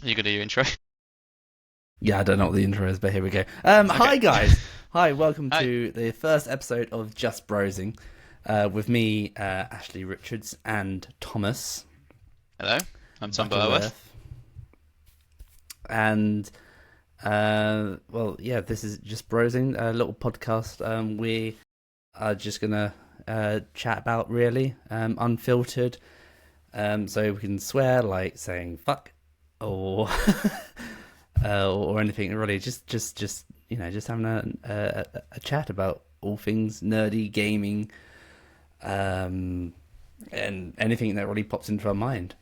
Are you gonna do your intro? Yeah, I don't know what the intro is, but here we go. Okay. Hi guys. Hi, welcome Hi. to the first episode of Just Brozing, with me, Ashley Richards, and Thomas Hello. I'm Tom Butterworth. Butterworth. And well, yeah, this is Just Brozing, a little podcast. We are just gonna chat about really, unfiltered. So we can swear like saying fuck or or anything really. Just just having a chat about all things nerdy gaming, and anything that really pops into our mind.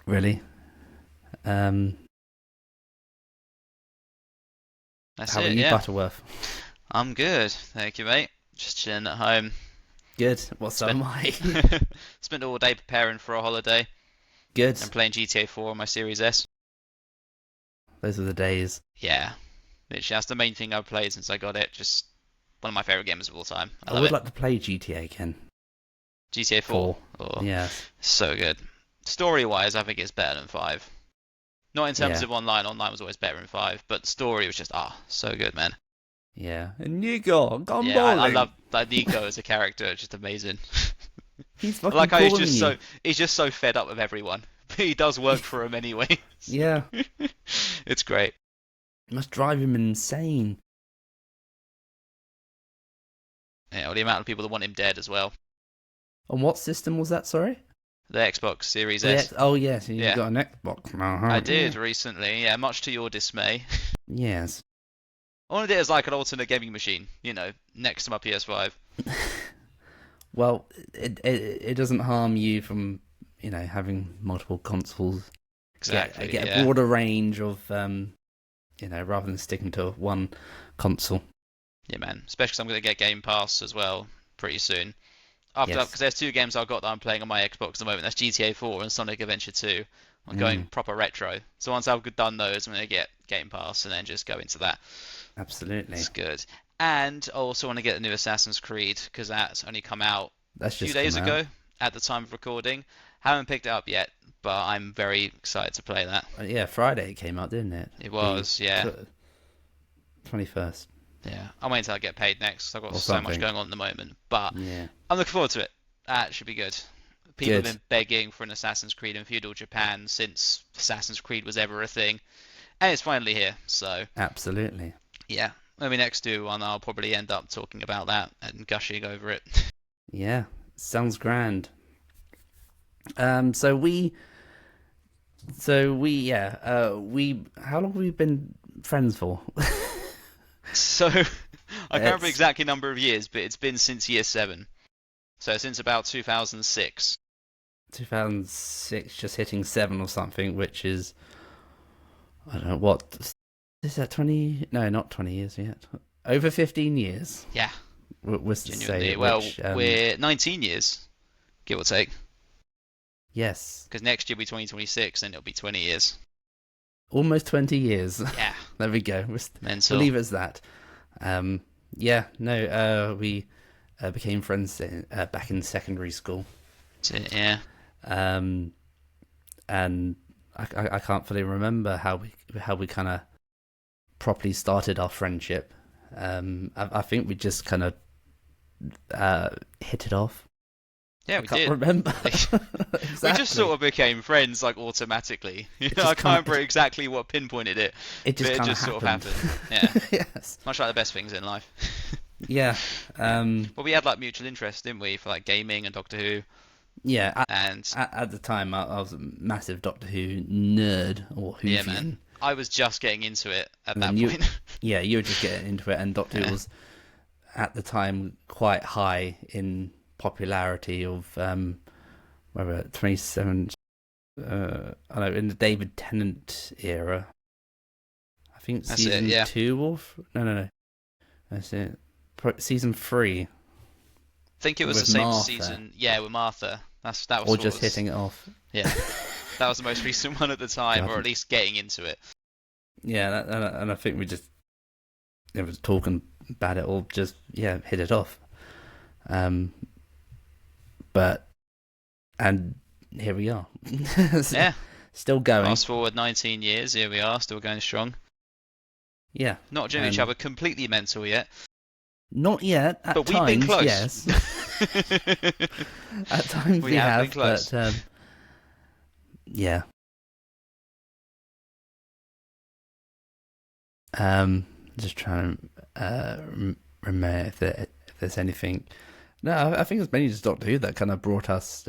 Really. Um, That's how are it. you, Yeah. Butterworth? I'm good. Thank you, mate. Just chilling at home. Good. Well, so Spent am I. spent all day preparing for a holiday Good. and playing GTA 4 on my Series S. Those were the days. Yeah. Literally, that's the main thing I've played since I got it. Just one of my favorite games of all time. I I love would it. like to play GTA again. GTA 4. Four. Oh, Yes. so good. Story-wise, I think it's better than 5. Not in terms Yeah. of online. Online was always better than 5, but the story was just so good, man. Yeah. And Nico, gone Yeah, I bowling. love like Nico as a character. It's just amazing. He's I fucking like how he's calling just you. so fed up with everyone. But he does work for him anyway. Yeah. It's great. It must drive him insane. Yeah, well, the amount of people that want him dead as well. On what system was that, sorry? The Xbox Series S. Oh, yes, you Yeah, got an Xbox now, I haven't you? did recently. Yeah, much to your dismay. Yes. I wanted it as like an alternate gaming machine, next to my PS5. Well, it doesn't harm you from, having multiple consoles. Exactly. Get a Yeah. broader range of, rather than sticking to one console. Yeah, man. Especially 'cause I'm gonna get Game Pass as well pretty soon. After Yes. because there's two games I've got that I'm playing on my Xbox at the moment. That's GTA 4 and Sonic Adventure 2. I'm going Mm, proper retro. So once I've done those, I'm gonna get Game Pass and then just go into that. absolutely. It's good. And I also want to get the new Assassin's Creed because that's only come out That's a few just come days out. ago at the time of recording. Haven't picked it up yet, but I'm very excited to play that. Yeah, Friday it came out, didn't it? It The was, yeah. 21st Yeah. I'm waiting until I get paid next 'cause I've got or so much something. going on at the moment. But Yeah. I'm looking forward to it. That should be good. People have Good. been begging for an Assassin's Creed in feudal Japan since Assassin's Creed was ever a thing, and it's finally here. So Absolutely. yeah, when we next do one, I'll probably end up talking about that and gushing over it. Yeah. Sounds grand. So we how long have we been friends for? So I can't remember It's exactly number of years, but it's been since year 7. So since about 2006. 2006, just hitting 7 or something, which is, I don't know, what, is that 20? No, not 20 years yet. Over 15 years, Yeah, was to say, genuinely. Well, which, we're 19 years, give or take, yes, because next year will be 2026, and it'll be 20 years. almost 20 years. Yeah, There we go. We'll mental. leave it as that. Yeah, no, we became friends back in secondary school. That's it, yeah. Um, and I can't fully remember how we kind of properly started our friendship. I think we just kind of hit it off. Yeah, I we can't did. remember We just exactly. sort of became friends like automatically. It I just can't kind remember exactly what pinpointed it, it but just it kind of just sort of happened. happened. Yeah, Yes. much like the best things in life. Yeah. Yeah, Um. but we had like mutual interests, didn't we, for like gaming and Doctor Who, Yeah. and At the time, I was a massive Doctor Who nerd or yeah, man, Whovian, I was just getting into it at and then that point. you were just getting into it, and Doctor Who Yeah, was at the time quite high in popularity of whether 27 I don't know, in the David Tennant era. I think that's it. season Yeah, 2 or no, that's it. Season 3 I think it was the with same Martha, season. Yeah, with Martha. That was or what just was. hitting it off. Yeah, that was the most recent one at the time, or God, at least getting into it. yeah, and I think we just was talking about it or just hit it off. Um, but and here we are. Yeah, still going. Fast forward 19 years, here we are, still going strong. Yeah, Not doing each and other completely mental yet, not yet. At but we've been times, close. yes. At times We we have have, been close. but yeah. Just trying to remember if there's anything. No, I think it's mainly just Doctor Who that kind of brought us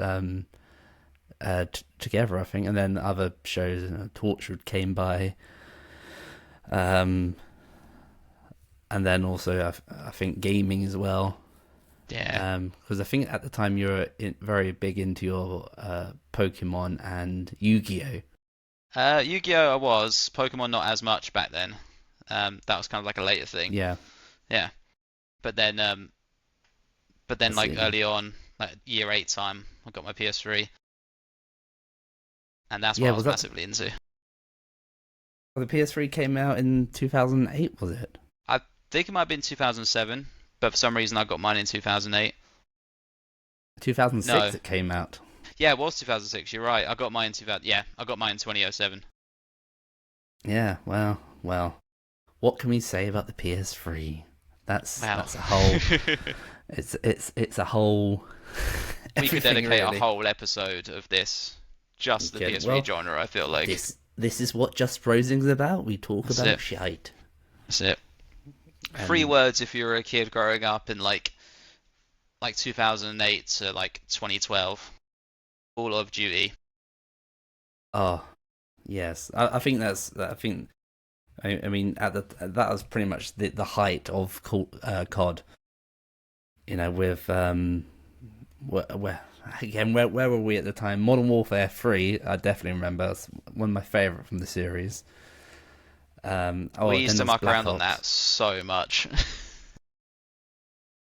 together. I think, and then other shows, Torchwood came by, and then also I think gaming as well. Yeah. Because I think at the time you were very big into your Pokemon and Yu-Gi-Oh. Yu-Gi-Oh! I was. Pokemon not as much back then. That was kind of like a later thing. Yeah, Yeah. But then I like see. early on, like year 8 time, I got my PS3, and that's what Yeah, I was was that massively into. the PS3 came out in 2008? Was it I think it might have been 2007, but for some reason I got mine in 2008. 2006? No. It came out. Yeah, it was 2006. You're right. I got mine in 2000. Yeah, I got mine in 2007. Yeah. Well. What can we say about the PS3? Wow. That's a whole. It's a whole. We could Everything dedicate really. a whole episode of this just the Okay, PS3 well, genre, I feel like. this is what Just Brozing's about. We talk That's about it. shite. That's it. Three And words if you were a kid growing up in like 2008 to like 2012. Call of Duty. oh, yes, I think that's. I think. I mean, that was pretty much the height of COD. With where were we at the time? Modern Warfare 3, I definitely remember. It's one of my favourite from the series. We Then used to there's muck Black around on Ops. that so much.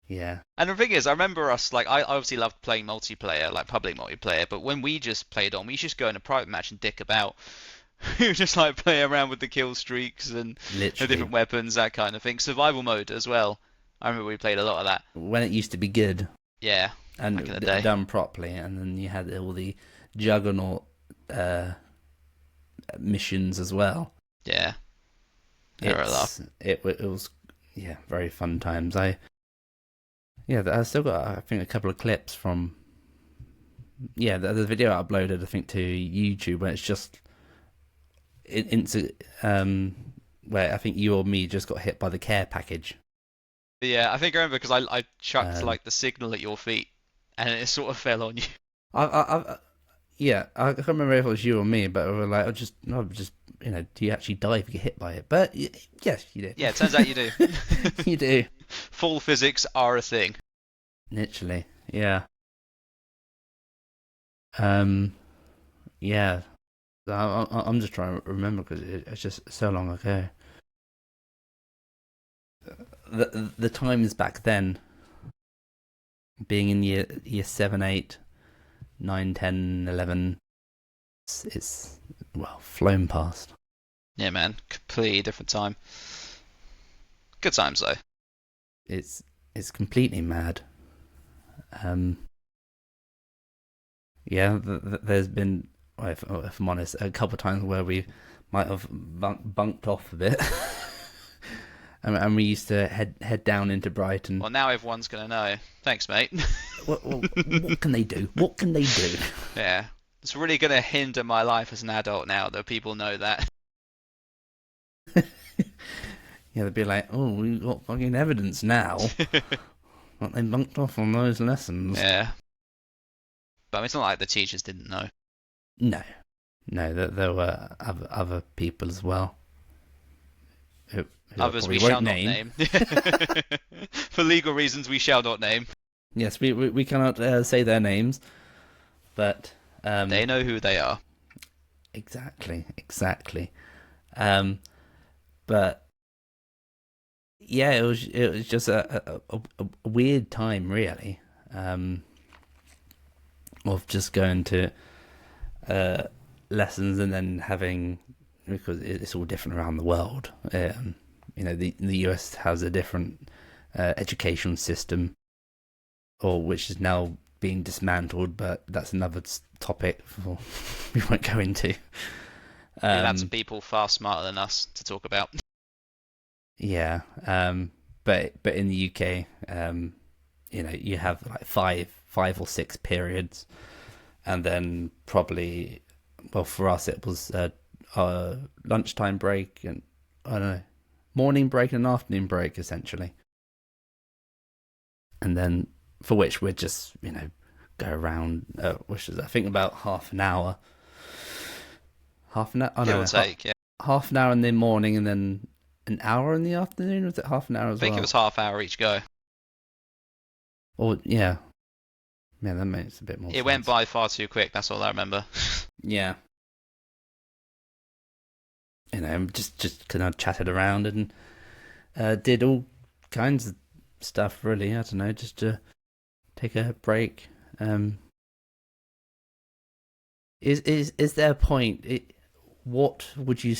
Yeah. And the thing is, I remember us, like, I obviously loved playing multiplayer, like public multiplayer, but when we just played on, we used to just go in a private match and dick about. We would just like play around with the kill streaks and the Literally. different weapons, that kind of thing. Survival mode as well. I remember we played a lot of that. When it used to be good Yeah, and back in the day. done properly, and then you had all the Juggernaut missions as well. Yeah, there were a lot. It was, yeah, very fun times. I still got, I think, a couple of clips from, the video I uploaded, I think, to YouTube, where it's just into where I think you or me just got hit by the care package. Yeah, I think I remember because I chucked Um, like the signal at your feet and it sort of fell on you. I can't remember if it was you or me, but we were like, do you actually die if you get hit by it? But yes, you do. Yeah, it turns out you do. You do. Full physics are a thing. Literally, yeah. Yeah. I'm just trying to remember because it's just so long ago. The times back then, being in year 7, 8, 9, 10, 11, it's well flown past. Yeah, man, completely different time. Good times though. It's completely mad. Yeah, there's been, well, if I'm honest, a couple of times where we might have bunked off a bit. And we used to head down into Brighton. Well, now everyone's gonna know. Thanks, mate. What can they do? What can they do? Yeah, it's really gonna hinder my life as an adult now that people know that. Yeah, they'd be like, "Oh, we've got fucking evidence now that they bunked off on those lessons." Yeah, but I mean, it's not like the teachers didn't know. No, there were other people as well. Who Others probably we won't shall not name. For legal reasons, we shall not name. Yes, we cannot say their names, but They know who they are. exactly. But yeah, it was just a weird time, really, of just going to lessons and then having, because it's all different around the world. The US has a different education system, or which is now being dismantled, but that's another topic we won't go into. We've had some people far smarter than us to talk about. Yeah, but in the UK, you have like five or six periods, and then probably, well, for us it was lunchtime break and I don't know, morning break and an afternoon break essentially, and then for which we'd just go around, which is I think about half an hour. Give or take, yeah. Half an hour in the morning and then an hour in the afternoon. Was it half an hour as well? I think it was half hour each go. Or yeah, that makes a bit more sense. It went by far too quick. That's all I remember. Yeah. Just kind of chatted around and did all kinds of stuff. Really, I don't know, just to take a break. Is there a point? What would you?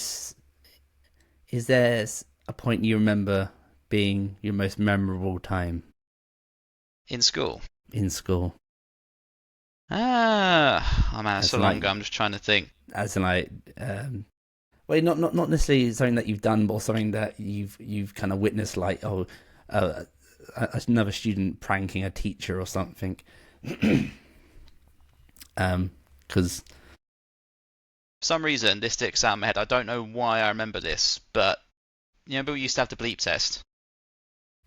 Is there a point you remember being your most memorable time in school? In school. Oh man, it's so long ago. I'm just trying to think. As in like, well, not necessarily something that you've done, but something that you've kind of witnessed, like another student pranking a teacher or something. Because for some reason this sticks out in my head. I don't know why I remember this, but you remember we used to have the bleep test?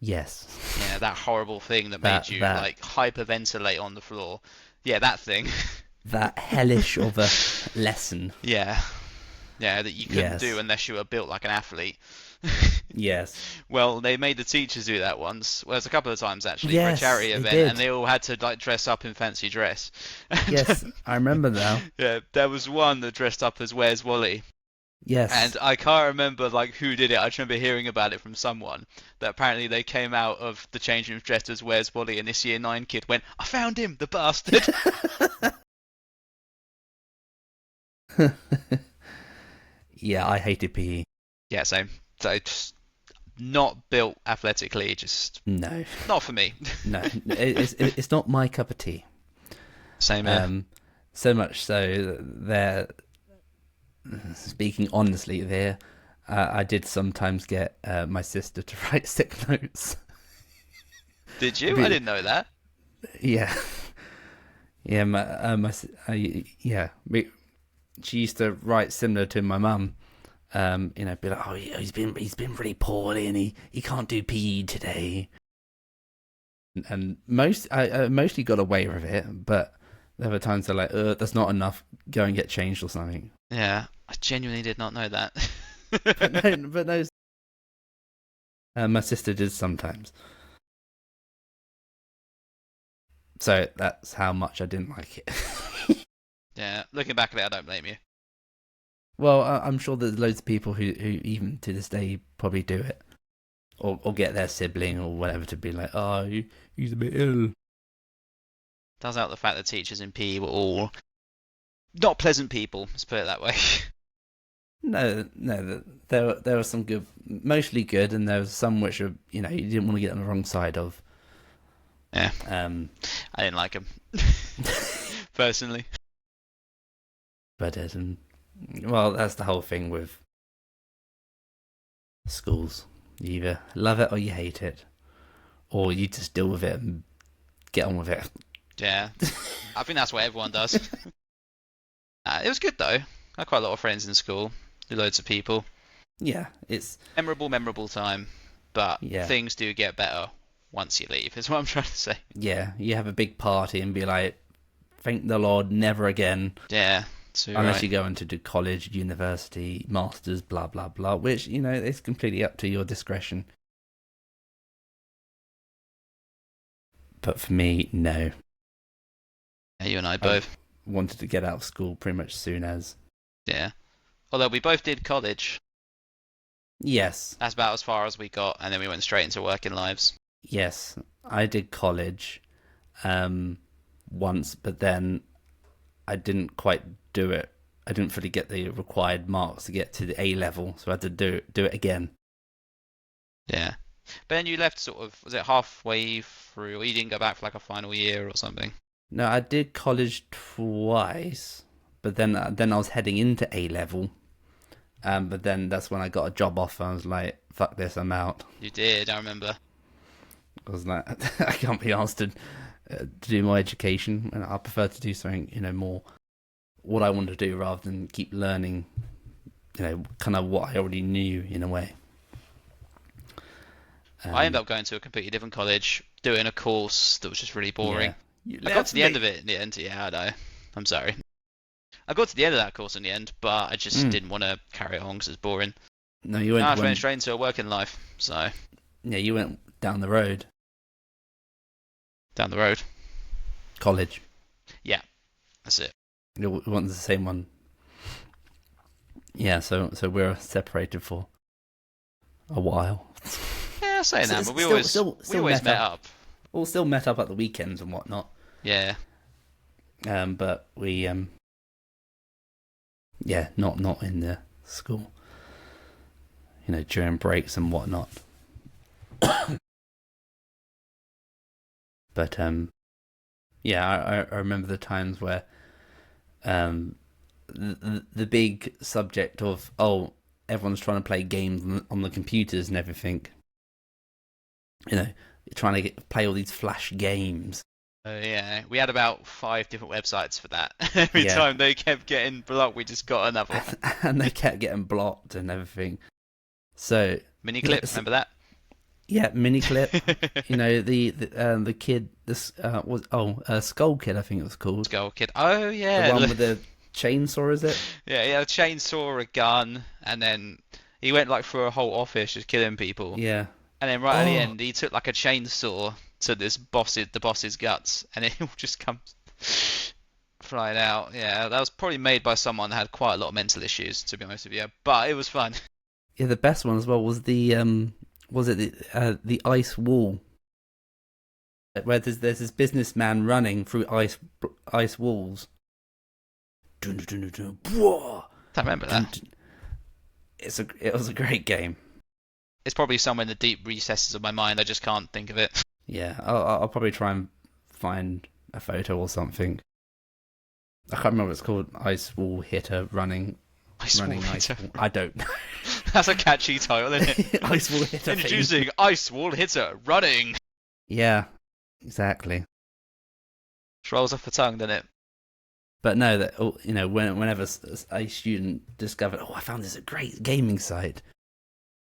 Yes. Yeah, that horrible thing that made you like hyperventilate on the floor. Yeah, that thing. That hellish of a lesson. Yeah, that you couldn't do unless you were built like an athlete. Yes. Well, they made the teachers do that once. Well, it was a couple of times actually, yes, for a charity event, and they all had to like dress up in fancy dress. Yes, I remember now. Yeah, there was one that dressed up as Where's Wally. Yes. And I can't remember like who did it. I just remember hearing about it from someone that apparently they came out of the changing room dressed as Where's Wally, and this year 9 kid went, "I found him, the bastard." Yeah, I hated PE. Yeah, same. So just not built athletically, just no, not for me. No, it's not my cup of tea. Same here. So much so that speaking honestly, I did sometimes get my sister to write sick notes. Did you? I didn't know that. Yeah, yeah. She used to write similar to my mum. Be like, oh, he's been really poorly and he can't do PE today. And I mostly got away with it, but there were times they're like, that's not enough. Go and get changed or something. Yeah, I genuinely did not know that. but no. My sister did sometimes. So that's how much I didn't like it. Yeah, looking back at it, I don't blame you. Well, I'm sure there's loads of people who even to this day probably do it. Or get their sibling or whatever to be like, oh, he's a bit ill. Does out the fact that teachers in PE were all not pleasant people, let's put it that way. No, there were some good, mostly good, and there was some which were, you didn't want to get on the wrong side of. Yeah. I didn't like them. Personally. But well, that's the whole thing with schools. You either love it or you hate it, or you just deal with it and get on with it. Yeah, I think that's what everyone does. It was good though. I had quite a lot of friends in school. Knew loads of people. Yeah, it's memorable time, but things do get better once you leave. Is what I'm trying to say. Yeah, you have a big party and be like, "Thank the Lord, never again." Yeah. Unless you go into do college, university, masters, blah blah blah, which it's completely up to your discretion. But for me, no. Yeah, you and I both wanted to get out of school pretty much soon as. Yeah. Although we both did college. Yes. That's about as far as we got, and then we went straight into working lives. Yes, I did college once, but then I didn't quite do it. I didn't fully get the required marks to get to the A level, so I had to do it again. Yeah. But then you left sort of, was it halfway through, or you didn't go back for like a final year or something? No, I did college twice, but then I was heading into A level. But then that's when I got a job offer. I was like, "Fuck this, I'm out." You did, I remember. I was like, I can't be asked to do my education, and I prefer to do something, more what I want to do rather than keep learning, kind of what I already knew in a way. I ended up going to a completely different college, doing a course that was just really boring. Yeah, I got to the end of it in the end. Yeah, I know. I'm sorry. I got to the end of that course in the end, but I just didn't want to carry it on because it's boring. No, you went. I went straight into a working life, so. Yeah, you went down the road. Down the road. College. Yeah, that's it. It wasn't the same one. Yeah, so we're separated for a while. Yeah, I say that, but we always met up. We'll still met up at the weekends and whatnot. Yeah. But we not in the school. During breaks and whatnot. But I remember the times where the big subject of everyone's trying to play games on the computers and everything. Trying to play all these Flash games. Yeah, we had about 5 different websites for that. Every time they kept getting blocked, we just got another one. And they kept getting blocked and everything. So Miniclip, remember that? Yeah, Miniclip. The kid. This was Skull Kid, I think it was called. Skull Kid. Oh yeah, the one with the chainsaw, is it? Yeah, he had a chainsaw, a gun, and then he went like through a whole office just killing people. Yeah. And then right at the end, he took like a chainsaw to the boss's guts, and it all just comes flying out. Yeah, that was probably made by someone that had quite a lot of mental issues, to be honest with you. But it was fun. Yeah, the best one as well was the the ice wall, where there's this businessman running through ice walls. I remember that. It was a great game. It's probably somewhere in the deep recesses of my mind. I just can't think of it. Yeah, I'll probably try and find a photo or something. I can't remember what it's called. Ice wall hitter running. Ice wall hitter. I don't know. That's a catchy title, isn't it? Ice wall hitter. Introducing Ice wall hitter running. Yeah, exactly. Just rolls off the tongue, doesn't it? But no, that whenever a student discovered, I found this a great gaming site,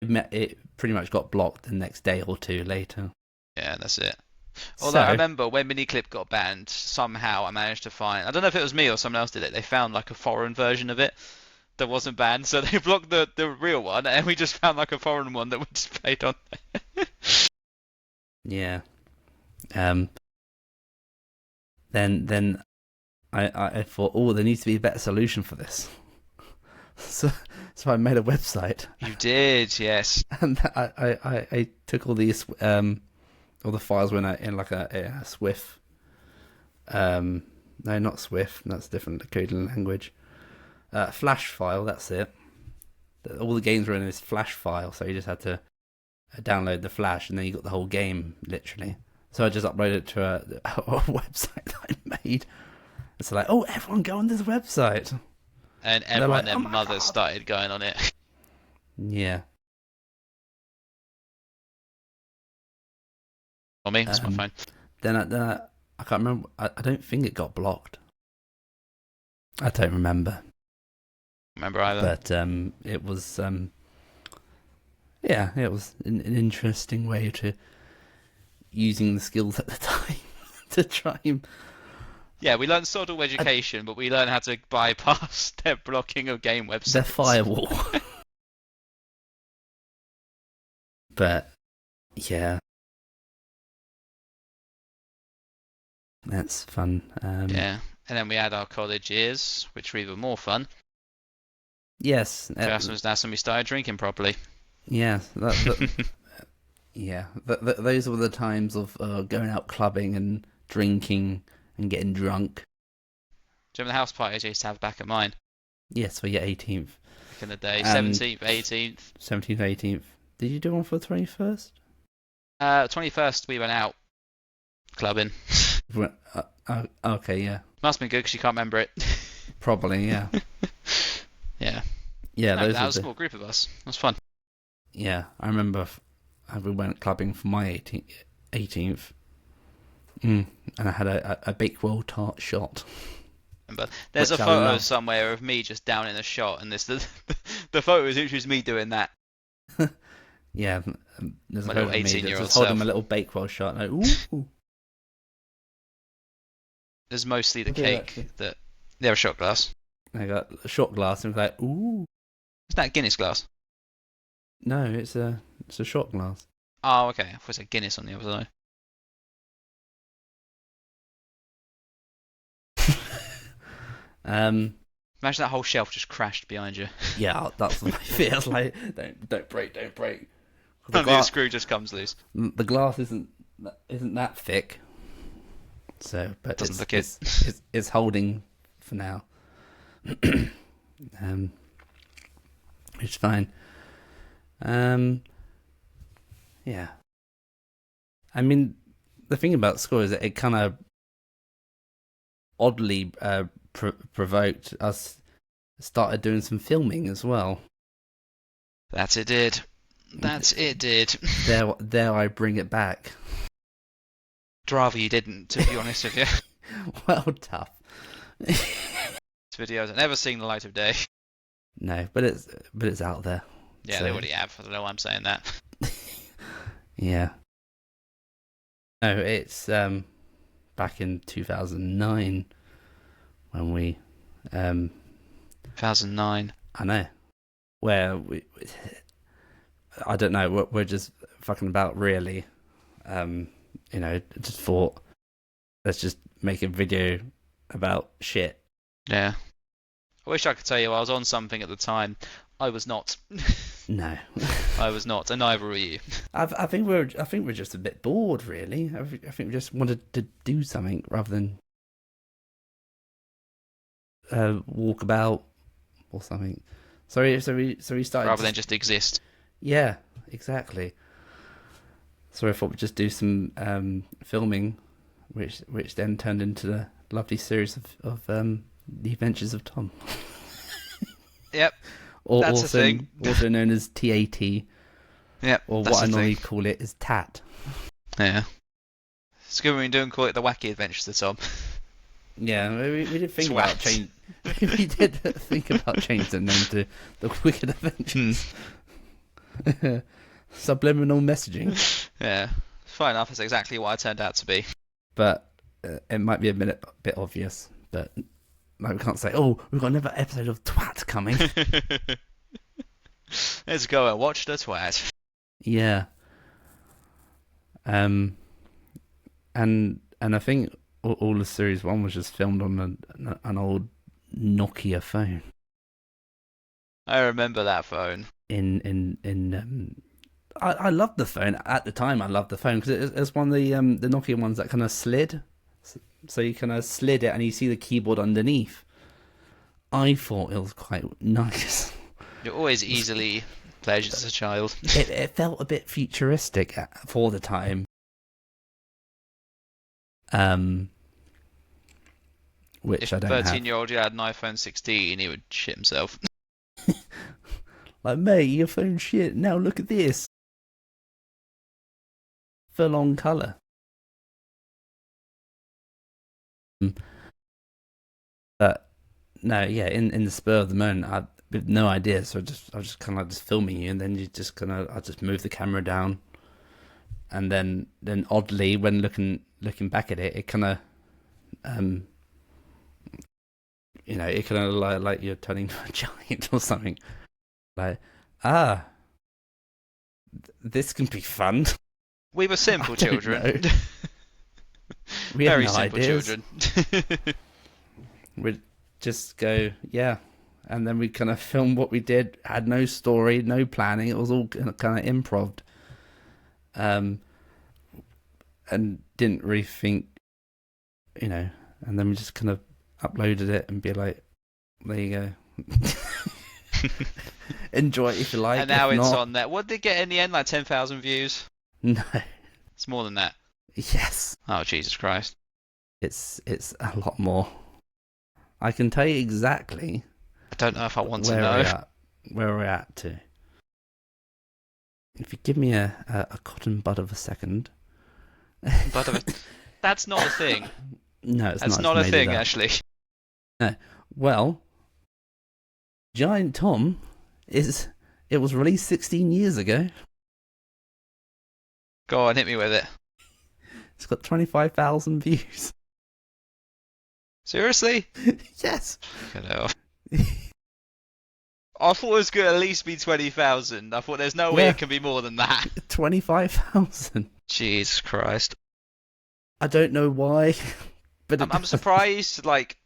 it pretty much got blocked the next day or two later. Yeah, that's it. Although I remember when Miniclip got banned, somehow I managed to find, I don't know if it was me or someone else did it, they found like a foreign version of it that wasn't banned, so they blocked the real one, and we just found like a foreign one that we just played on there. Yeah. Then I thought, there needs to be a better solution for this. So I made a website. You did, yes. And I took all these all the files went out in like a Swift. No, not Swift. That's different. The coding language. Flash file. That's it. All the games were in this Flash file, so you just had to download the Flash, and then you got the whole game literally. So I just uploaded it to a website that I made. It's like, everyone go on this website. And everyone, their mothers started going on it. Yeah. On me, that's my phone. Then I can't remember. I don't think it got blocked. I don't remember. Remember either. But it was it was an interesting way to using the skills at the time to try and. Yeah, we learned sort of education, but we learned how to bypass their blocking of game websites. Their firewall. But, yeah. That's fun. Yeah, and then we had our college years, which were even more fun. Yes. That's when we started drinking properly. Yeah. Yeah. Those were the times of going out clubbing and drinking and getting drunk. Do you remember the house parties I used to have back at mine? Yes, for your 18th. Back in the day, 17th, 18th. 17th, 18th. Did you do one for the 21st? 21st we went out clubbing. Okay, yeah. Must have been good because you can't remember it. Probably, yeah. Yeah. Yeah, No, those that were was a small group of us. It was fun. Yeah, I remember we went clubbing for my 18th. And I had a Bakewell tart shot. But there's a photo somewhere of me just down in a shot, and the photo is literally me doing that. Yeah, there's My a photo little of me that's 18-year-old just holding self. my little Bakewell shot. Like, ooh. There's mostly the What did cake that they have a shot glass. I got a shot glass and was like, ooh. Is that a Guinness glass? No, it's a shot glass. Oh, okay. I thought it said Guinness on the other side. Imagine that whole shelf just crashed behind you. Yeah, that's what my fear. It's like, don't break. The screw just comes loose. The glass isn't that thick. So, but Doesn't look it's holding for now. Which is fine. Yeah. I mean, the thing about school is that it kind of oddly provoked us. Started doing some filming as well. That's it did. There I bring it back. I'd rather you didn't, to be honest with you. Well, tough. This video has never seen the light of day. No, but it's out there. Yeah, so. They already have. I don't know why I'm saying that. Yeah. No, it's back in 2009 when we 2009. I know. Where I don't know. We're just fucking about, really. Just thought, let's just make a video about shit. Yeah. I wish I could tell you I was on something at the time. I was not. No. I was not, and neither were you. I think we're just a bit bored, really. I think we just wanted to do something rather than walk about or something. So we started rather than just exist. Yeah, exactly. So I thought we'd just do some filming, which then turned into the lovely series of The Adventures of Tom. Yep. That's also, a thing. Also known as TAT. Yep. Or what I normally call it is TAT. Yeah. It's good when we don't call it the Wacky Adventures of Tom. Yeah, we did think about change. We did think about changing the name to the Wicked Adventures. Subliminal messaging. Yeah, fair enough. It's exactly what I turned out to be. But it might be a bit obvious. But like, we can't say, "Oh, we've got another episode of Twat coming." Let's go and watch the Twat. Yeah. And I think all the series 1 was just filmed on an old Nokia phone. I remember that phone. I loved the phone at the time. I loved the phone because it was one of the Nokia ones that kind of slid, so you kind of slid it and you see the keyboard underneath. I thought it was quite nice. You're always easily pleasured as a child. It felt a bit futuristic for the time. Which if I don't have. 13-year-old you had an iPhone 16, he would shit himself. Like, mate, your phone's shit. Now look at this. Full on colour. But no, yeah, in the spur of the moment, I had no idea, so I was just kind of just filming you, and then I just move the camera down, and then oddly, when looking back at it, it kind of it kind of like you're turning into a giant or something. Like, this can be fun. We were simple children. We Very had no simple ideas. children. We'd just go, yeah. And then we kind of filmed what we did. Had no story, no planning. It was all kind of improv. And didn't really think, and then we just kind of uploaded it and be like, there you go. Enjoy it if you like. And now if it's not, on there. What did it get in the end? Like 10,000 views? No. It's more than that. Yes. Oh, Jesus Christ. It's a lot more. I can tell you exactly I don't know if I want to where know. we're at to. If you give me a cotton bud of a second. But that's not a thing. No, it's That's not. It's not a made it thing, up. actually. No. Well, Giant Tom is. It was released 16 years ago. Go on, hit me with it. It's got 25,000 views. Seriously? Yes. Fucking hell. I thought it was going to at least be 20,000. I thought there's no way Yeah. it can be more than that. 25,000. Jesus Christ. I don't know why, but I'm surprised, like,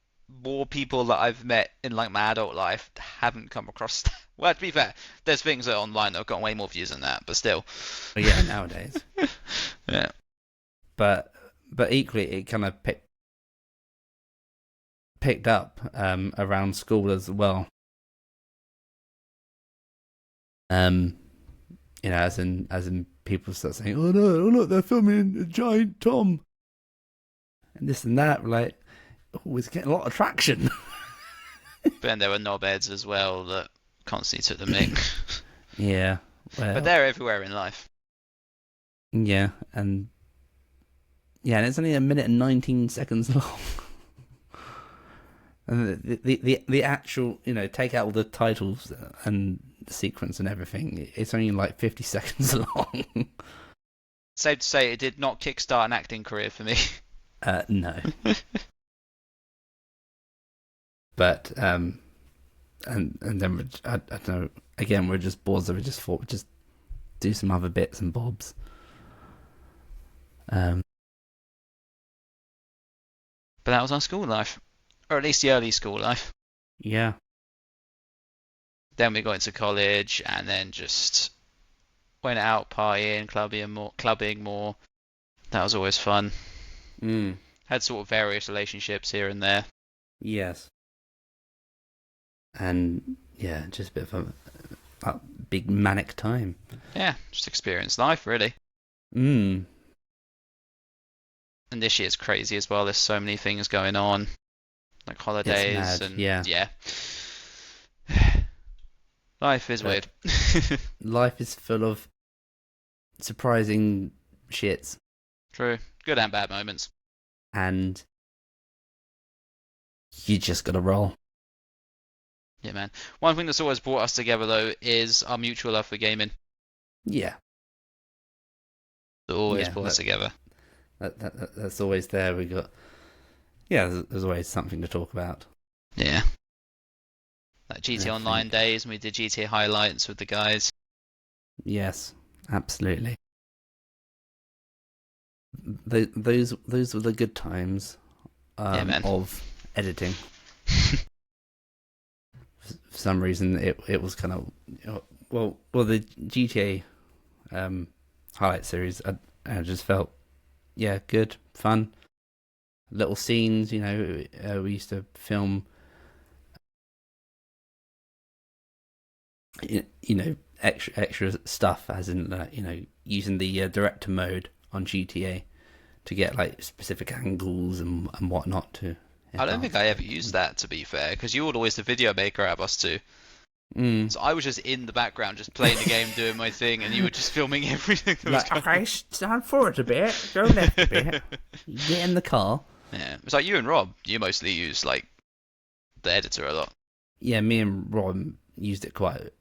more people that I've met in, like, my adult life haven't come across that. Well, to be fair, there's things that are online that have got way more views than that, but still. Yeah, nowadays. Yeah. But equally, it kind of picked up around school as well. As in people start saying, "Oh no, oh look, they're filming Giant Tom," and this and that. Like, oh, it's getting a lot of traction. But then there were knobheads as well that constantly took the mic. Yeah, well, But they're everywhere in life. yeah, and it's only 1 minute and 19 seconds long. And the actual, take out all the titles and the sequence and everything, it's only like 50 seconds long. Safe to say, it did not kickstart an acting career for me. No. But and then I don't know. Again, we're just bored, so we just thought we'd just do some other bits and bobs. But that was our school life, or at least the early school life. Yeah. Then we got into college, and then just went out partying, clubbing more. That was always fun. Had sort of various relationships here and there. Yes. And yeah, just a bit of a big manic time. Yeah, just experienced life really. Mm. And this year's crazy as well. There's so many things going on, like holidays It's mad, and yeah. Life is weird. Life is full of surprising shits. True. Good and bad moments. And you just gotta roll. Yeah, man. One thing that's always brought us together, though, is our mutual love for gaming. Yeah. It always brought us together. That's always there. We got... Yeah, there's always something to talk about. Yeah. Like GTA Online days, and we did GTA highlights with the guys. Yes, absolutely. Those were the good times of editing. For some reason, it was kind of well the GTA highlight series. I just felt good, fun, little scenes. We used to film. Extra stuff, as in using the director mode on GTA to get like specific angles and whatnot to. I don't think I ever used that, to be fair, because you would always the video maker at us too. So I was just in the background, just playing the game, doing my thing, and you were just filming everything that was going on. Okay, stand forward a bit, go left a bit, get in the car. Yeah, it's like you and Rob. You mostly use like the editor a lot. Yeah, me and Rob used it quite.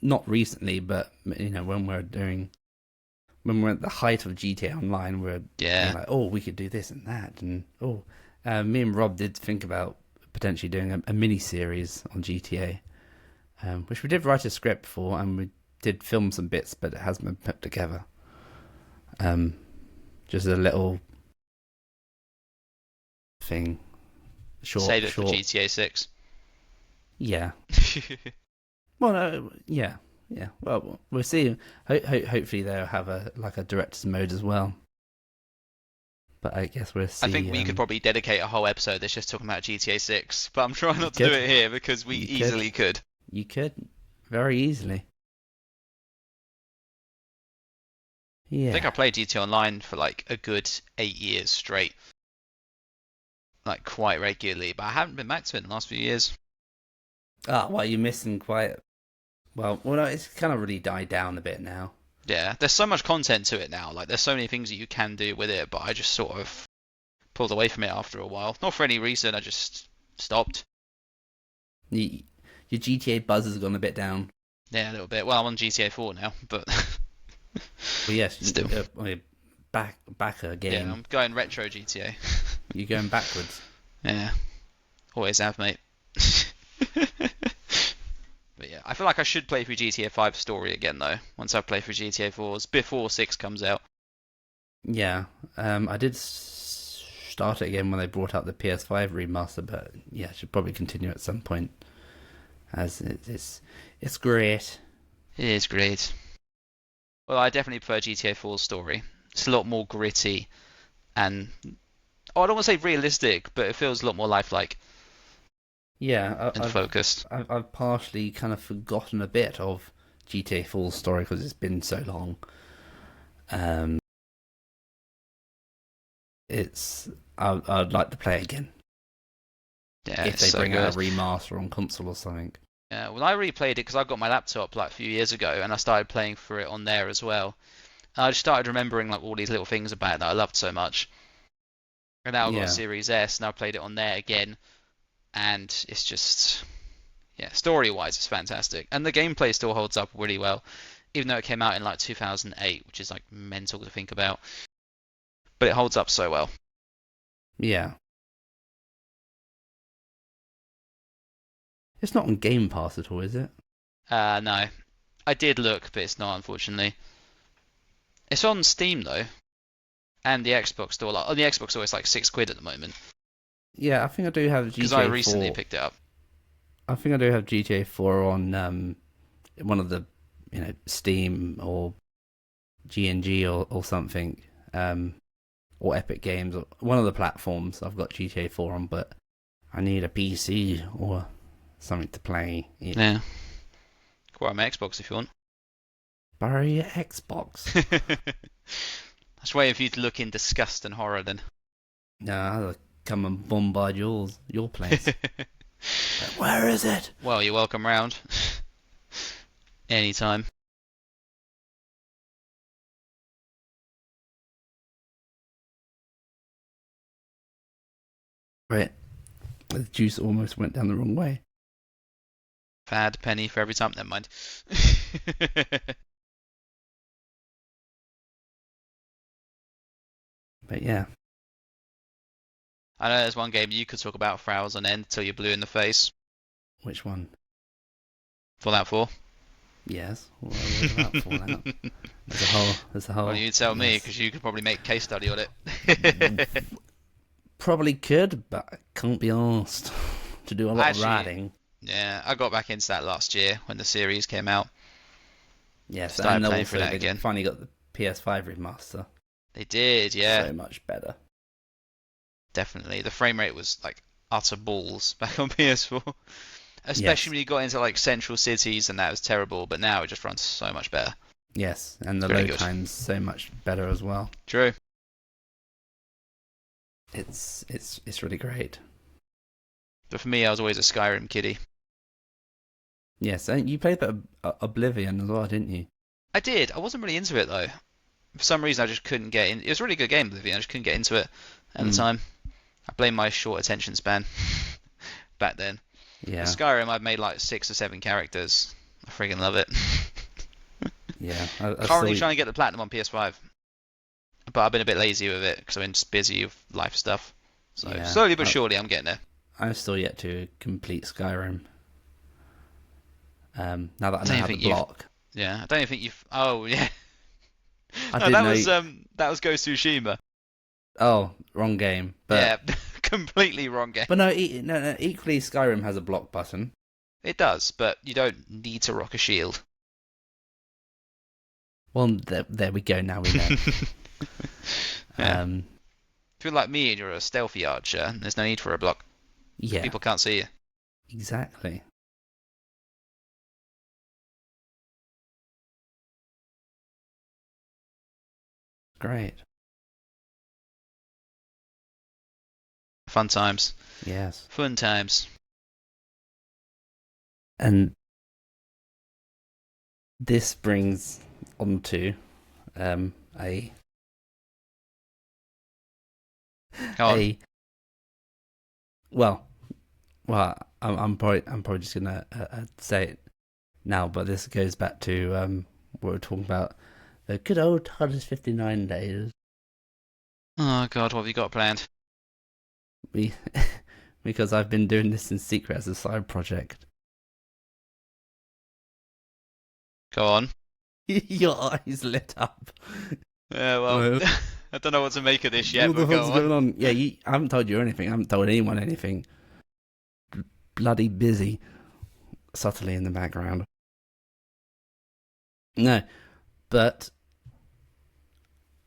Not recently, but when we're at the height of GTA Online, we're like, oh, we could do this and that, and me and Rob did think about potentially doing a mini series on GTA, which we did write a script for, and we did film some bits, but it hasn't been put together. Just a little thing. Save it for GTA 6. Yeah. Well, yeah. Well, we'll see. Hopefully they'll have a director's mode as well. But I guess we'll see. I think we could probably dedicate a whole episode that's just talking about GTA 6, but I'm trying not to do it here because we easily could. You could, very easily. Yeah. I think I played GTA Online for like a good 8 years straight. like quite regularly, but I haven't been back to it in the last few years. Well, you're missing quite. Well, no, it's kind of really died down a bit now. Yeah, there's so much content to it now. Like, there's so many things that you can do with it, but I just sort of pulled away from it after a while. Not for any reason, I just stopped. Your GTA buzz has gone a bit down. Yeah, a little bit. Well, I'm on GTA 4 now, but Well, yes, still. Back again. Yeah, I'm going retro GTA. You're going backwards. Yeah, always have, mate. But yeah, I feel like I should play through GTA 5 story again though. Once I play through GTA 4's before 6 comes out. Yeah, I did start it again when they brought out the PS5 remaster, but yeah, I should probably continue at some point. As it's great. It is great. Well, I definitely prefer GTA 4's story. It's a lot more gritty and I don't want to say realistic, but it feels a lot more lifelike. Yeah, and focused. I've partially kind of forgotten a bit of GTA 4's story because it's been so long. I'd like to play again. Yeah, if they bring out a remaster on console or something. Yeah, well, I replayed it because I got my laptop like a few years ago, and I started playing through it on there as well. And I just started remembering like all these little things about it that I loved so much. And now I've got a Series S, and I've played it on there again, and it's just, yeah, story-wise, it's fantastic, and the gameplay still holds up really well, even though it came out in like 2008, which is like mental to think about. But it holds up so well. Yeah. It's not on Game Pass at all, is it? No. I did look, but it's not, unfortunately. It's on Steam, though. And the Xbox store. Like, on the Xbox store, it's like £6 at the moment. Yeah, I think I do have GTA 4. Because I recently picked it up. I think I do have GTA 4 on one of the, Steam or G&G or something. Or Epic Games. Or one of the platforms I've got GTA 4 on, but I need a PC or something to play. Yeah. Borrow my Xbox if you want. Borrow your Xbox. I was waiting for you to look in disgust and horror then. Nah, I'll come and bombard your place. Where is it? Well, you're welcome round. Anytime. Right. The juice almost went down the wrong way. Fad penny for every time. Never mind. But yeah. I know there's one game you could talk about for hours on end until you're blue in the face. Which one? Fallout 4. Yes. What about Fallout? There's a whole. Well, you tell me, because you could probably make a case study on it. Probably could, but I can't be asked to do a lot of writing. Yeah, I got back into that last year when the series came out. Yes, started and playing also for that they again. finally got the PS5 remaster. They did, yeah. So much better. Definitely. The frame rate was like utter balls back on PS4. Especially when you got into like central cities and that was terrible, but now it just runs so much better. Yes, and the load time's so much better as well. True. It's really great. But for me, I was always a Skyrim kiddie. Yes, and you played Oblivion as well, didn't you? I did. I wasn't really into it though. For some reason, I just couldn't get in. It was a really good game, Oblivion. I just couldn't get into it at the time. I blame my short attention span back then. Yeah. With Skyrim, I've made like 6 or 7 characters. I freaking love it. Yeah. Currently trying to get the platinum on PS5. But I've been a bit lazy with it because I've been just busy with life stuff. So slowly but surely I'm getting there. I'm still yet to complete Skyrim. Now that I know how to block. Yeah, I don't even think you've... Oh, yeah. That was Ghost of Tsushima. Oh, wrong game. But... Yeah, completely wrong game. But no, equally Skyrim has a block button. It does, but you don't need to rock a shield. Well, there we go, now we know. Yeah. If you're like me and you're a stealthy archer, there's no need for a block. Yeah. People can't see you. Exactly. Great. I fun times. Yes. Fun times. And this brings on to a well, I'm probably just gonna say it now, but this goes back to what we're talking about, the good old TARDIS 59 days. Oh God, what have you got planned? Because I've been doing this in secret as a side project. Go on. Your eyes lit up. Yeah, well, I don't know what to make of this yet. What the but fuck's going on? Yeah, I haven't told you anything. I haven't told anyone anything. Bloody busy, subtly in the background. No, but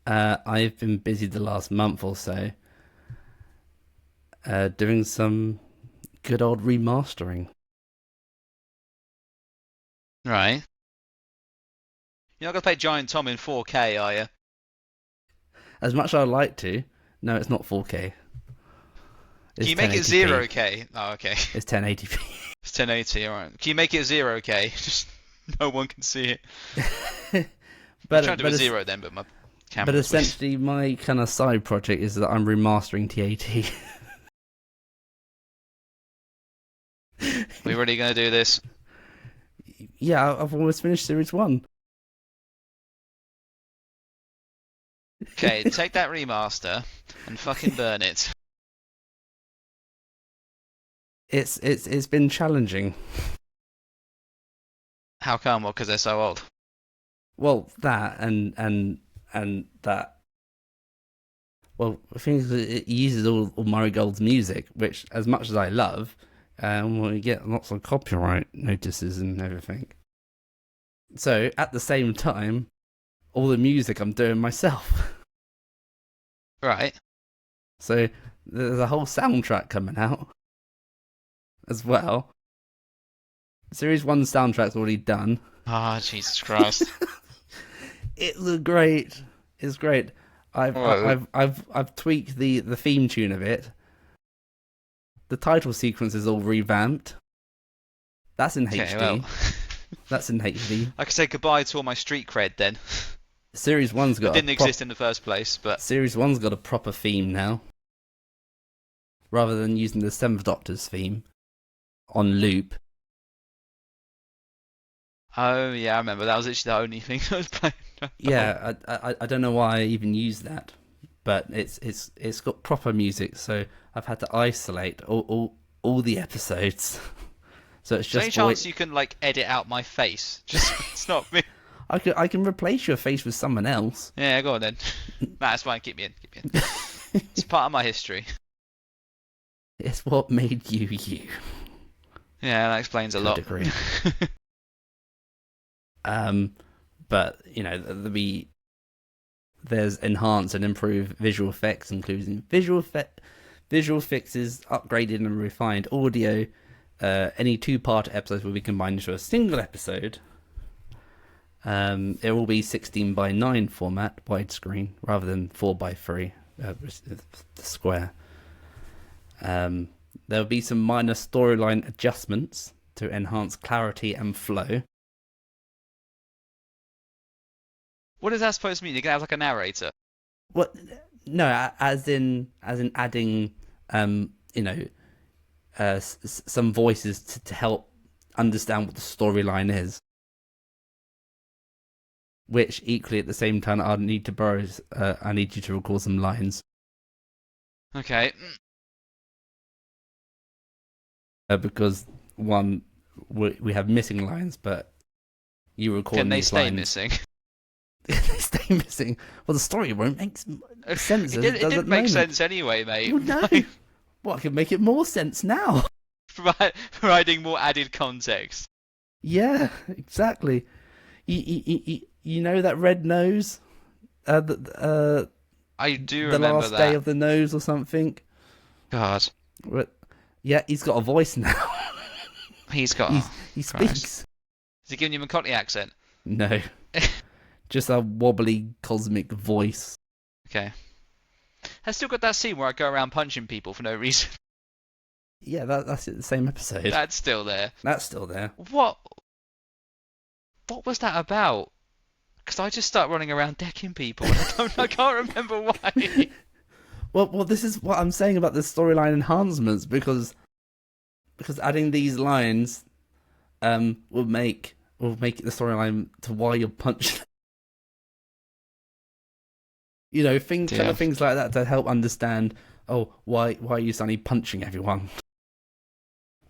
I've been busy the last month or so doing some good old remastering. Right. You're not going to play Giant Tom in 4K, are you? As much as I'd like to, no, it's not 4K. Can you make it 0K? Oh, okay. It's 1080p. It's 1080, alright. Can you make it 0K? Just no one can see it. I'm trying to do a 0 then, but my camera. But essentially, my kind of side project is that I'm remastering TAT. Are we really going to do this? Yeah, I've almost finished Series 1. Okay, take that remaster and fucking burn it. It's been challenging. How come? Well, because they're so old. Well, that and that. Well, the thing is, it uses all Murray Gold's music, which, as much as I love, we get lots of copyright notices and everything. So at the same time, all the music I'm doing myself. Right. So there's a whole soundtrack coming out as well. Series 1 soundtrack's already done. Ah, oh, Jesus Christ. It's great. It's great. I've tweaked the theme tune of it. The title sequence is all revamped. That's in HD. Well. That's in HD. I could say goodbye to all my street cred then. Series 1's got. It didn't exist in the first place, but Series 1's got a proper theme now, rather than using the Seventh Doctor's theme on loop. Oh yeah, I remember. That was actually the only thing that was playing. Yeah, I don't know why I even used that, but it's got proper music, so I've had to isolate all the episodes. So it's just. Is there any chance you can like edit out my face? Just it's not me. I can replace your face with someone else. Yeah, go on then. That's fine. Keep me in. It's part of my history. It's what made you you. Yeah, that explains a lot. Degree. But you know, there's enhanced and improved visual effects, including visual fixes, upgraded and refined audio. Any two-part episodes will be combined into a single episode. It will be 16:9 format, widescreen, rather than 4:3, the square. There will be some minor storyline adjustments to enhance clarity and flow. What is that supposed to mean? You're gonna have like a narrator? What? No, as in adding, some voices to help understand what the storyline is. Which equally at the same time, I need you to record some lines. Okay. Because one, we have missing lines, but you record. Can they stay lines. Missing? They stay missing. Well, the story won't make sense. It didn't make sense anyway, mate. Well, no. Well, I can make it more sense now. Providing more added context. Yeah, exactly. You know that red nose? I do remember that. The last day of the nose or something? God. Yeah, he's got a voice now. He speaks. Is he giving you a Cockney accent? No. Just a wobbly cosmic voice. Okay. has still got that scene where I go around punching people for no reason. Yeah, that's the same episode. That's still there. That's still there. What was that about? Because I just start running around decking people, and I can't remember why. Well, this is what I'm saying about the storyline enhancements, because adding these lines will make the storyline to why you're punching. You know, things like that to help understand. Oh, why are you suddenly punching everyone?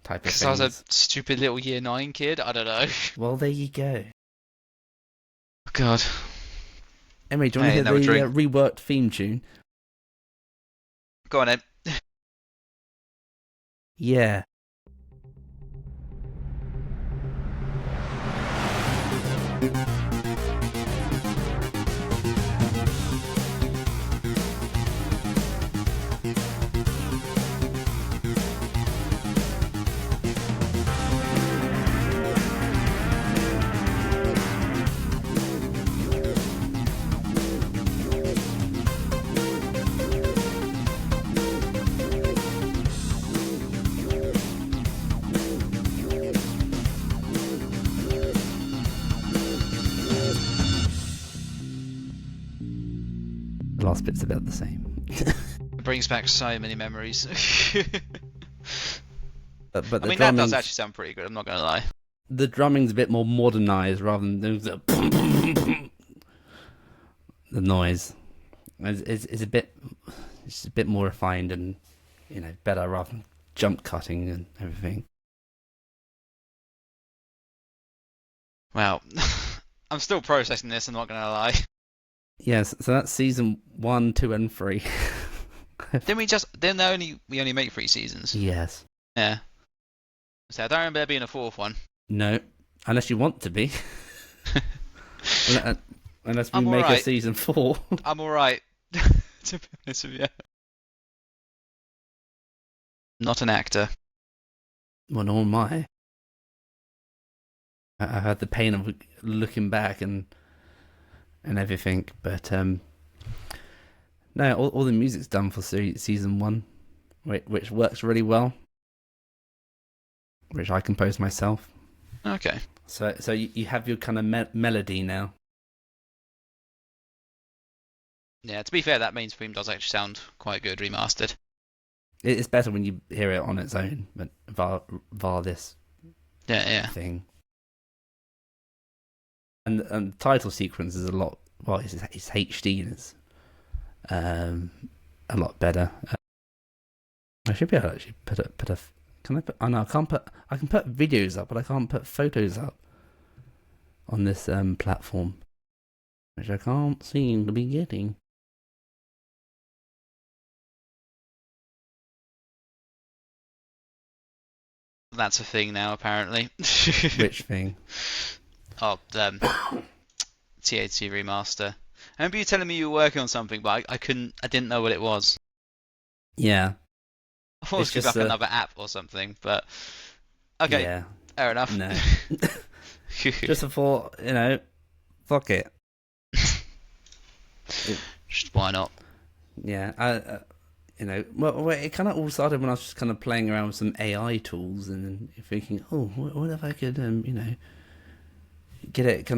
Type of Because I was a stupid little year 9 kid. I don't know. Well, there you go. God. Anyway, do you want to hear the reworked theme tune? Go on then. Yeah. The last bit's about the same. It brings back so many memories. but I mean, that does actually sound pretty good, I'm not going to lie. The drumming's a bit more modernised rather than the noise. It's a bit more refined and, you know, better rather than jump cutting and everything. Wow. I'm still processing this, I'm not going to lie. Yes, so that's season 1, 2, and 3. Didn't we only make 3 seasons? Yes. Yeah. So I don't remember there being a 4th one. No, unless you want to be. Unless we make a season 4. I'm alright, to be honest with you. Not an actor. Well, nor am I. I had the pain of looking back and everything, but no, all the music's done for season 1, which works really well, which I composed myself. Okay. So you have your kind of melody now. Yeah, to be fair, that main theme does actually sound quite good remastered. It's better when you hear it on its own, but via this thing. And the title sequence is a lot. Well, it's HD and it's a lot better. I should be able to actually put a. Can I put? Oh no, I can't put. I can put videos up, but I can't put photos up on this platform, which I can't seem to be getting. That's a thing now, apparently. Which thing? Oh, THC remaster. I remember you telling me you were working on something, but I didn't know what it was. Yeah. I thought it was just like another app or something, but okay, yeah. Fair enough. No. Just thought, you know, fuck it. Just why not? Yeah, you know, well, it kind of all started when I was just kind of playing around with some AI tools and then thinking, oh, what if I could, you know, get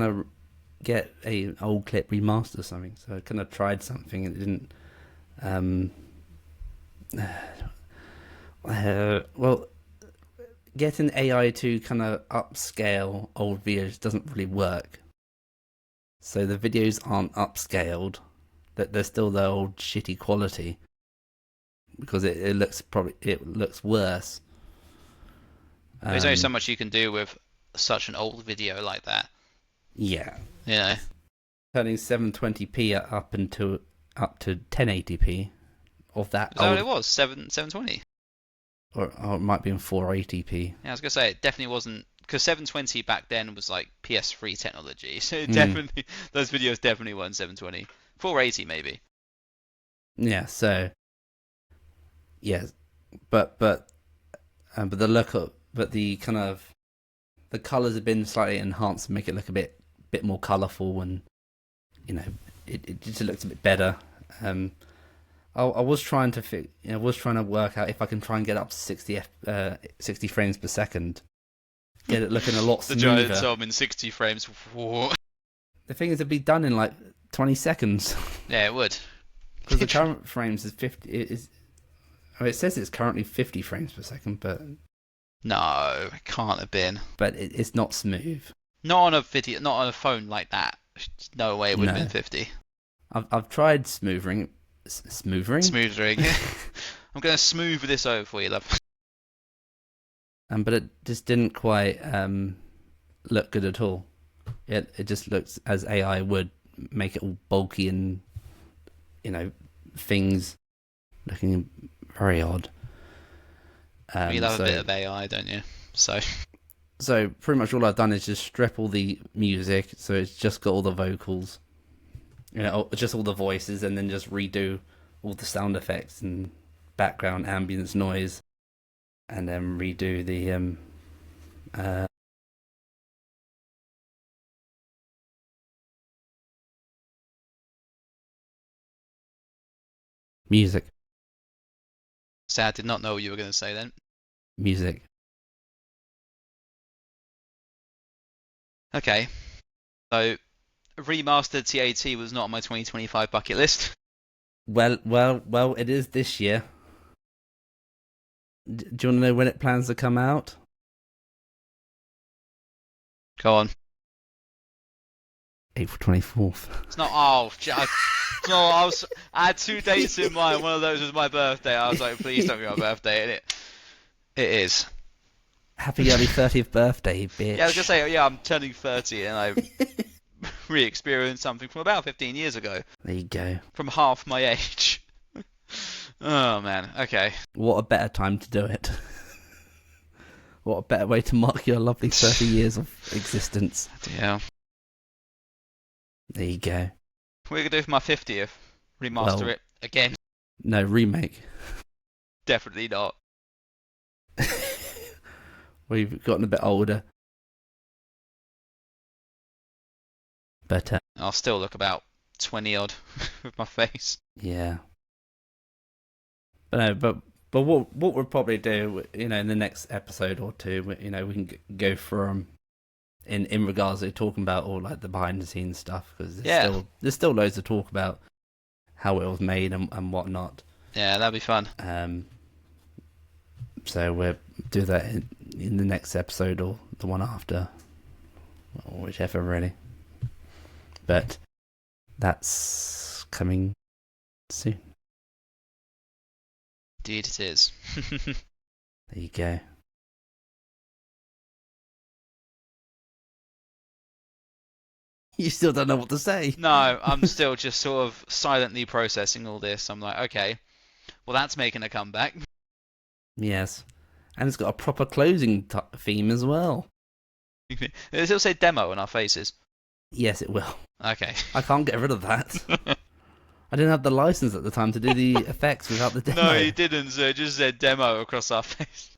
a old clip remaster or something. So I kind of tried something and it didn't. Well, getting AI to kind of upscale old videos doesn't really work. So the videos aren't upscaled; that they're still the old shitty quality because it looks worse. There's only so much you can do with such an old video like that. Yeah. You know, turning 720p up to 1080p of that. Is that what it was? 720. Or it might be in 480p. Yeah, I was gonna say it definitely wasn't, because 720 back then was like PS3 technology, so definitely those videos definitely weren't 720. 480 maybe. Yeah. So. Yeah, but the kind of the colours have been slightly enhanced to make it look a bit more colourful, and you know it just looks a bit better. I was trying to work out if I can try and get up to 60 frames per second. Get it looking a lot The smoother. giant Tom in 60 frames. Whoa. The thing is, it'd be done in like 20 seconds. Yeah, it would. Because the current frames is 50. It says it's currently 50 frames per second, but no, it can't have been. But it's not smooth. Not on a video, not on a phone like that. No way it would have been 50. I've tried smoothing. Smoothing. I'm going to smooth this over for you, love. But it just didn't quite look good at all. It just looks as AI would make it all bulky and, things looking very odd. You love a bit of AI, don't you? So pretty much all I've done is just strip all the music, so it's just got all the vocals, just all the voices, and then just redo all the sound effects and background ambience noise, and then redo the music. So I did not know what you were going to say then. Music. Okay. So, remastered TAT was not on my 2025 bucket list. Well, it is this year. Do you want to know when it plans to come out? Go on. April 24th. It's not. Oh, no. I had 2 dates in mind. One of those was my birthday. I was like, please don't be my birthday, and it is. Happy early 30th birthday, bitch. Yeah, I was gonna say, yeah, I'm turning 30, and I re-experienced something from about 15 years ago. There you go. From half my age. Oh man. Okay. What a better time to do it. What a better way to mark your lovely 30 years of existence. Yeah. There you go. What are you gonna do for my 50th? Remaster it again? No, remake. Definitely not. We've gotten a bit older. But I'll still look about 20 odd with my face. Yeah. But no, but what we'll probably do, in the next episode or two, we can go from in regards to talking about all like the behind the scenes stuff, because there's still loads to talk about how it was made and whatnot. Yeah, that'd be fun. So we'll do that in the next episode or the one after, or whichever, really. But that's coming soon. Indeed it is. There you go. You still don't know what to say. No, I'm still just sort of silently processing all this. I'm like, okay, well that's making a comeback. Yes. And it's got a proper closing theme as well. It'll say demo on our faces. Yes, it will. Okay. I can't get rid of that. I didn't have the license at the time to do the effects without the demo. No, you didn't, so it just said demo across our face.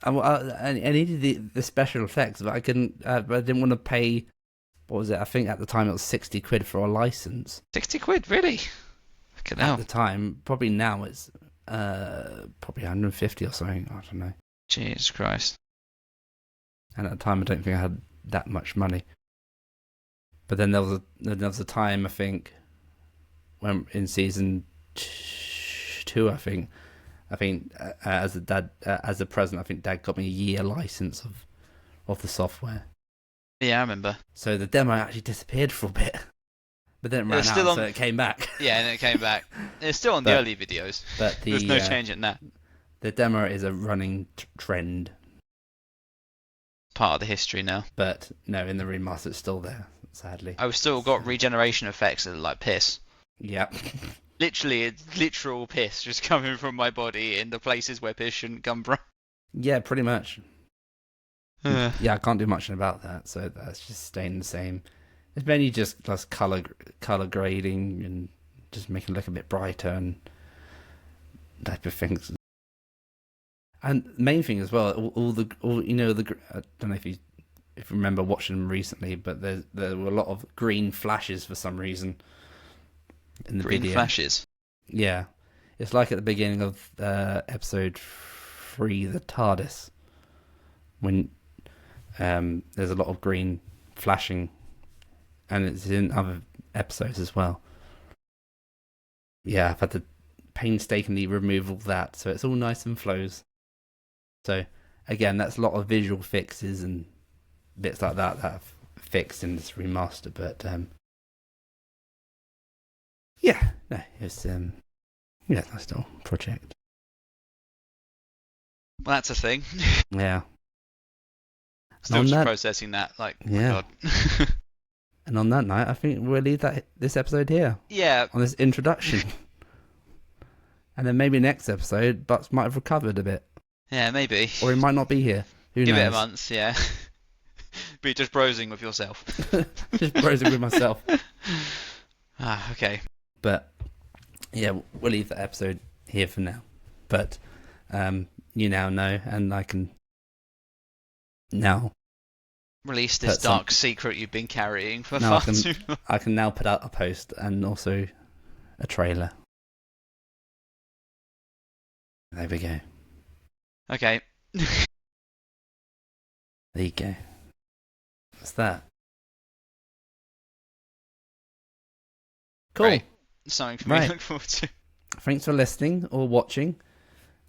I needed the special effects, but I couldn't. But I didn't want to pay. What was it? I think at the time it was 60 quid for a license. 60 quid, really? At the time, probably now it's probably 150 or something. I don't know. Jesus Christ. And at the time, I don't think I had that much money. But then there was a time, I think, when in season 2, I think as a present, I think Dad got me a year license of the software. Yeah, I remember. So the demo actually disappeared for a bit, but then it ran out, so it came back. Yeah, and it came back. It's still on the early videos. But there's no change in that. The demo is a running trend. Part of the history now. But no, in the remaster, it's still there. Sadly, I've still got regeneration effects that are like piss. Yep. Literally, it's literal piss just coming from my body in the places where piss shouldn't come from. Yeah, pretty much. Yeah, I can't do much about that, so that's just staying the same. It's mainly just color grading and just making it look a bit brighter and type of things. And the main thing as well, all the I don't know if you remember watching them recently, but there were a lot of green flashes for some reason in the video. Green flashes? Yeah. It's like at the beginning of episode 3, the TARDIS, when there's a lot of green flashing, and it's in other episodes as well. Yeah, I've had to painstakingly remove all that, so it's all nice and flows. So again, that's a lot of visual fixes and bits like that I've fixed in this remaster. But yeah, no, it's nice little project. Well, that's a thing. Yeah. Still just processing that, like, yeah. Oh my God. And on that night, I think we'll leave this episode here. Yeah. On this introduction. And then maybe next episode, Butts might have recovered a bit. Yeah, maybe. Or he might not be here. Who Give knows? it a month, yeah. Be just browsing with yourself. Just browsing with myself. Okay. But yeah, we'll leave that episode here for now. But you now know, and I can now release this dark secret you've been carrying for far too long. I can now put out a post and also a trailer. There we go. Okay. There you go. What's that? Cool. Right. Something for me to look forward to. Thanks for listening or watching.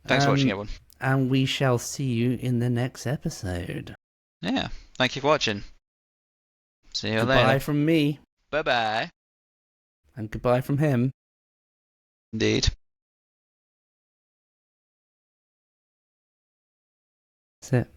Thanks for watching, everyone. And we shall see you in the next episode. Yeah. Thank you for watching. See you later. Goodbye from me. Bye-bye. And goodbye from him. Indeed. That's it.